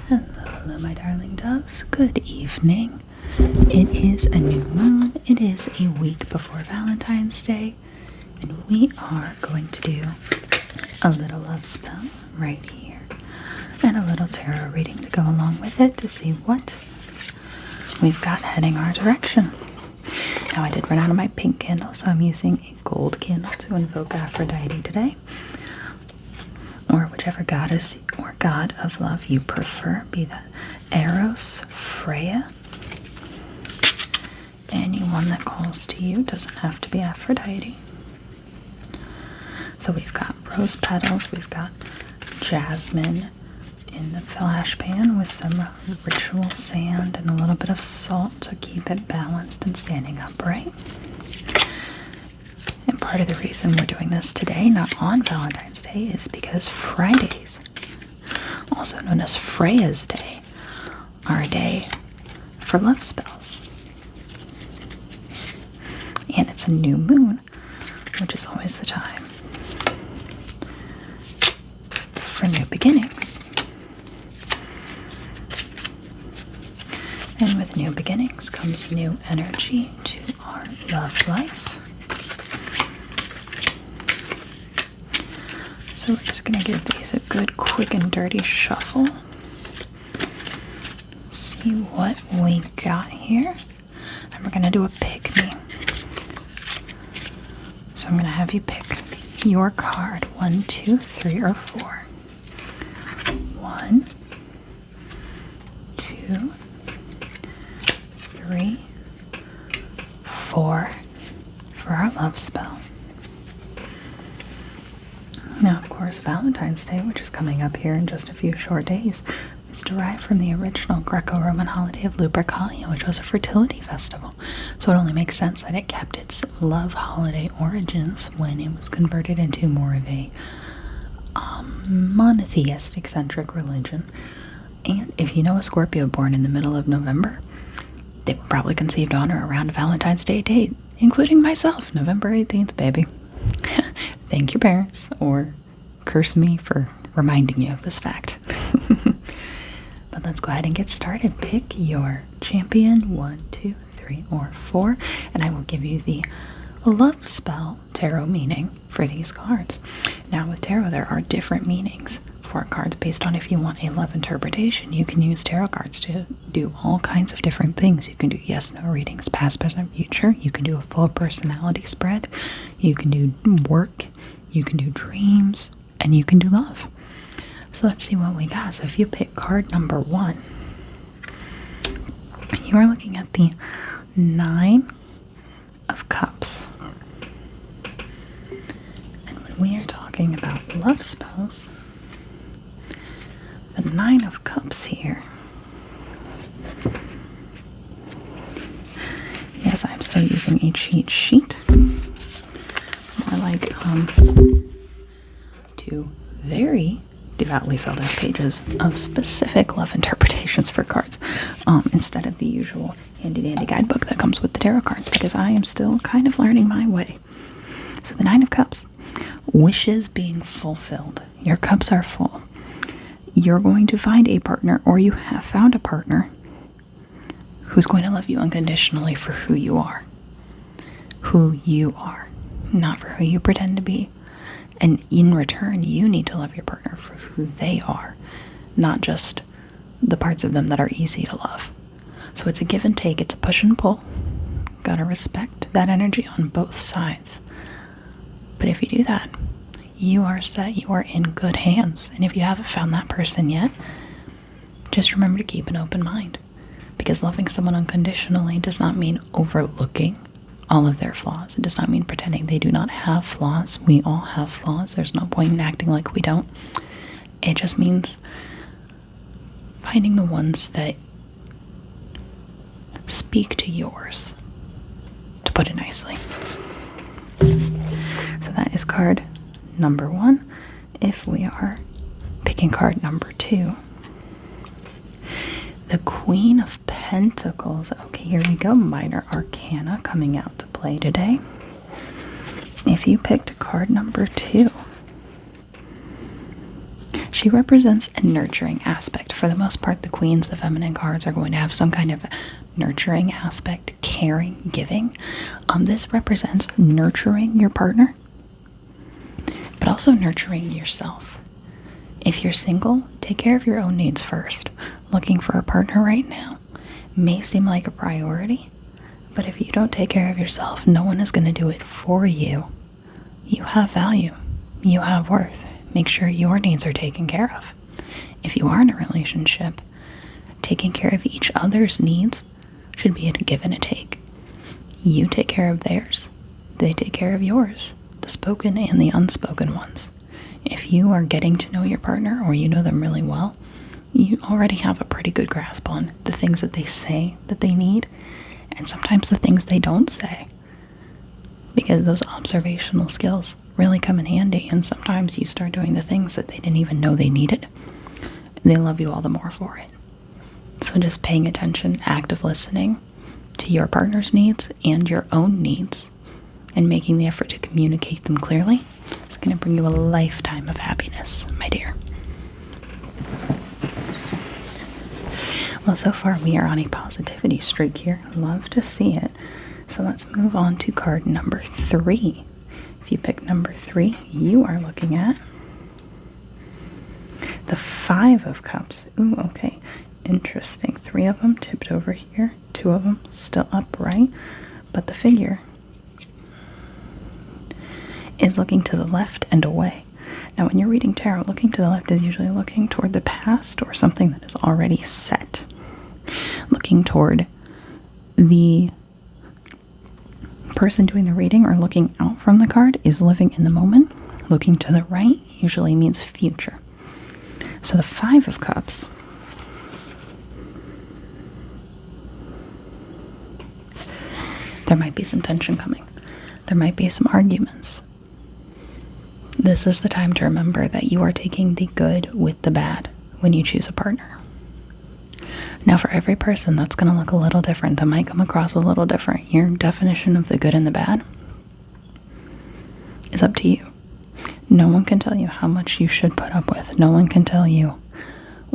Hello, hello, my darling doves. Good evening. It is a new moon. It is a week before Valentine's Day, and we are going to do a little love spell right here and a little tarot reading to go along with it to see what we've got heading our direction. Now, I did run out of my pink candle, so I'm using a gold candle to invoke Aphrodite today, or whichever goddess or god of love you prefer, be that Eros, Freya, anyone that calls to you. Doesn't have to be Aphrodite. So we've got rose petals, we've got jasmine in the flash pan with some ritual sand and a little bit of salt to keep it balanced and standing upright. And part of the reason we're doing this today, not on Valentine's Day, is because Fridays, also known as Freya's Day, are a day for love spells. And it's a new moon, which is always the time for new beginnings. And with new beginnings comes new energy to our love life. So we're just going to give these a good, quick, and dirty shuffle. See what we got here. And we're going to do a pick me. So I'm going to have you pick your card. 1, 2, 3, or 4. 1, 2, 3, 4 for our love spell. Now, of course, Valentine's Day, which is coming up here in just a few short days, is derived from the original Greco-Roman holiday of Lupercalia, which was a fertility festival. So it only makes sense that it kept its love holiday origins when it was converted into more of a monotheistic-centric religion. And if you know a Scorpio born in the middle of November, they were probably conceived on or around a Valentine's Day date, including myself, November 18th, baby. Thank your parents, or curse me for reminding you of this fact. But let's go ahead and get started. Pick your champion, 1, 2, 3, or 4, and I will give you the love spell tarot meaning for these cards. Now, with tarot, there are different meanings for cards based on if you want a love interpretation. You can use tarot cards to do all kinds of different things. You can do yes/no readings, past, present, future. You can do a full personality spread. You can do work. You can do dreams, and you can do love. So let's see what we got. So if you pick card number 1, you are looking at the 9 of Cups. And when we are talking about love spells, the 9 of Cups here. Yes, I'm still using a cheat sheet. More like 2 very devoutly filled out pages of specific love interpretations for cards, instead of the usual handy-dandy guidebook that comes with the tarot cards, because I am still kind of learning my way. So the 9 of Cups, wishes being fulfilled. Your cups are full. You're going to find a partner, or you have found a partner, who's going to love you unconditionally for who you are. Who you are, not for who you pretend to be. And in return, you need to love your partner for who they are, not just the parts of them that are easy to love. So it's a give and take. It's a push and pull. Gotta respect that energy on both sides. But if you do that, you are set. You are in good hands. And if you haven't found that person yet, just remember to keep an open mind. Because loving someone unconditionally does not mean overlooking all of their flaws. It does not mean pretending they do not have flaws. We all have flaws. There's no point in acting like we don't. It just means finding the ones that speak to yours, to put it nicely. So that is card number 1. If we are picking card number 2, the Queen of Pentacles. Okay, here we go. Minor Arcana coming out to play today. If you picked card number 2, she she represents a nurturing aspect. For the most part, the queens, the feminine cards, are going to have some kind of nurturing aspect, caring, giving. This represents nurturing your partner, but also nurturing yourself. If you're single, take care of your own needs first. Looking for a partner right now may seem like a priority, but if you don't take care of yourself, no one is going to do it for you. You have value. You have worth. Make sure your needs are taken care of. If you are in a relationship, taking care of each other's needs should be a give and a take. You take care of theirs. They take care of yours, the spoken and the unspoken ones. If you are getting to know your partner, or you know them really well, you already have a pretty good grasp on the things that they say that they need, and sometimes the things they don't say. Because those observational skills really come in handy, and sometimes you start doing the things that they didn't even know they needed, and they love you all the more for it. So just paying attention, active listening to your partner's needs and your own needs, and making the effort to communicate them clearly is going to bring you a lifetime of happiness, my dear. Well, so far we are on a positivity streak here. Love to see it. So let's move on to card number 3. If you pick number 3, you are looking at the 5 of Cups. Ooh, okay. Interesting. 3 of them tipped over here. 2 of them still upright. But the figure is looking to the left and away. Now, when you're reading tarot, looking to the left is usually looking toward the past or something that is already set. Looking toward the person doing the reading, or looking out from the card, is living in the moment. Looking to the right usually means future. So the 5 of Cups there might be some tension coming. There might be some arguments. This is the time to remember that you are taking the good with the bad when you choose a partner. Now, for every person, that's going to look a little different. That might come across a little different. Your definition of the good and the bad is up to you. No one can tell you how much you should put up with. No one can tell you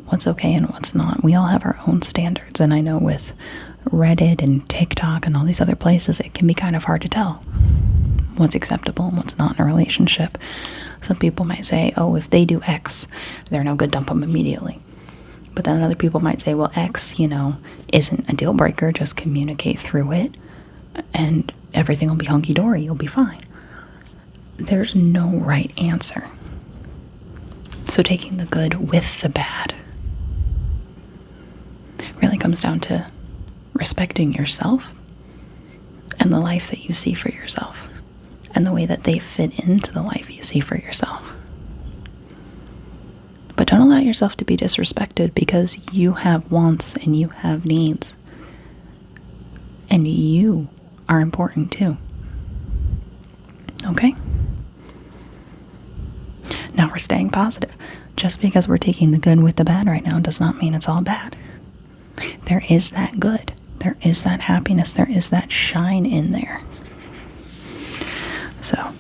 what's okay and what's not. We all have our own standards, and I know with Reddit and TikTok and all these other places, it can be kind of hard to tell what's acceptable and what's not in a relationship. Some people might say, oh, if they do X, they're no good, dump them immediately. But then other people might say, well, X, isn't a deal breaker, just communicate through it and everything will be hunky-dory, you'll be fine. There's no right answer. So taking the good with the bad really comes down to respecting yourself and the life that you see for yourself and the way that they fit into the life you see for yourself. But don't allow yourself to be disrespected, because you have wants and you have needs. And you are important too. Okay? Now we're staying positive. Just because we're taking the good with the bad right now does not mean it's all bad. There is that good. There is that happiness. There is that shine in there. So,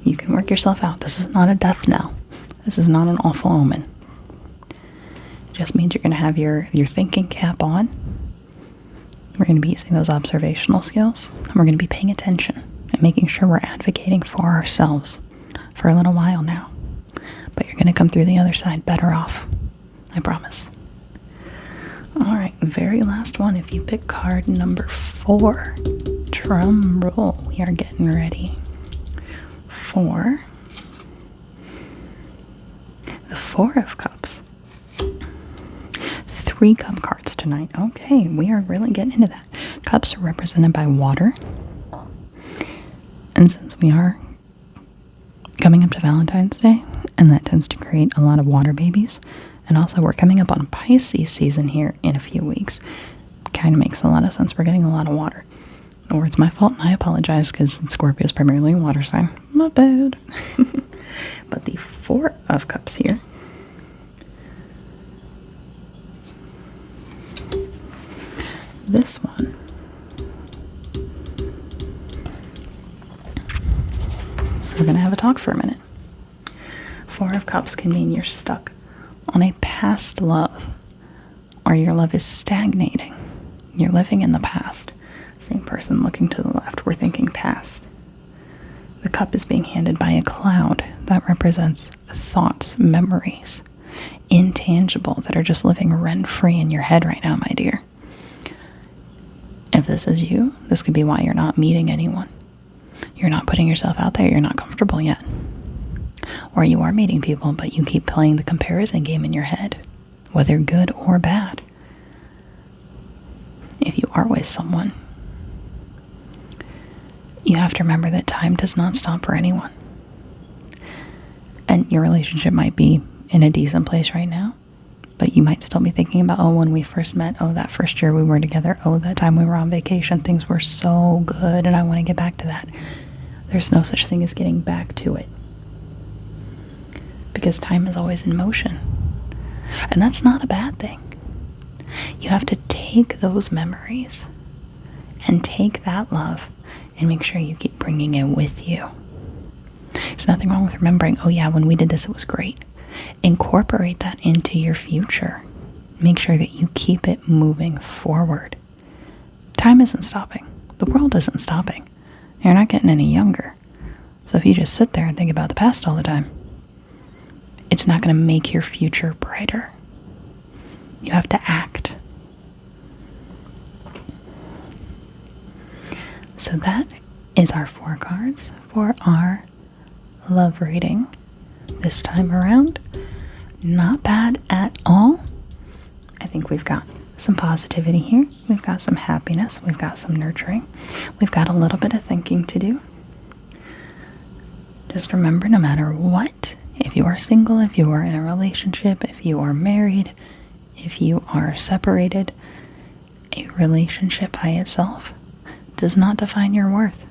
you can work yourself out. This is not a death knell. This is not an awful omen. It just means you're going to have your thinking cap on. We're going to be using those observational skills. And we're going to be paying attention and making sure we're advocating for ourselves for a little while now. But you're going to come through the other side better off. I promise. Alright, very last one. If you pick card number 4, drum roll. We are getting ready for the 4 of Cups. 3 cup cards tonight. Okay, we are really getting into that. Cups are represented by water. And since we are coming up to Valentine's Day, and that tends to create a lot of water babies, and also we're coming up on Pisces season here in a few weeks, kind of makes a lot of sense. We're getting a lot of water. Or it's my fault, and I apologize, because Scorpio is primarily a water sign. My bad. But the 4 of Cups here this one we're gonna have a talk for a minute. 4 of Cups can mean you're stuck on a past love, or your love is stagnating. You're living in the past. Same person looking to the left, we're thinking past. The cup is being handed by a cloud that represents thoughts, memories, intangible, that are just living rent-free in your head right now, my dear. If this is you, this could be why you're not meeting anyone. You're not putting yourself out there. You're not comfortable yet. Or you are meeting people, but you keep playing the comparison game in your head, whether good or bad. If you are with someone, you have to remember that time does not stop for anyone. And your relationship might be in a decent place right now, but you might still be thinking about, oh, when we first met, oh, that first year we were together, oh, that time we were on vacation, things were so good, and I want to get back to that. There's no such thing as getting back to it, because time is always in motion. And that's not a bad thing. You have to take those memories and take that love and make sure you keep bringing it with you. There's nothing wrong with remembering, oh yeah, when we did this, it was great. Incorporate that into your future. Make sure that you keep it moving forward. Time isn't stopping. The world isn't stopping. You're not getting any younger. So if you just sit there and think about the past all the time, it's not going to make your future brighter. You have to act. So that is our 4 cards for our love reading this time around. Not bad at all. I think we've got some positivity here. We've got some happiness. We've got some nurturing. We've got a little bit of thinking to do. Just remember, no matter what, if you are single, if you are in a relationship, if you are married, if you are separated, a relationship by itself does not define your worth.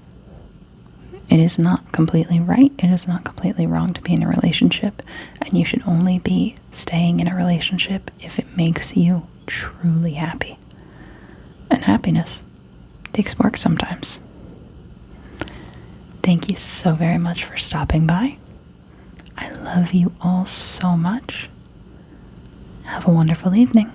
It is not completely right. It is not completely wrong to be in a relationship, and you should only be staying in a relationship if it makes you truly happy. And happiness takes work sometimes. Thank you so very much for stopping by. I love you all so much. Have a wonderful evening.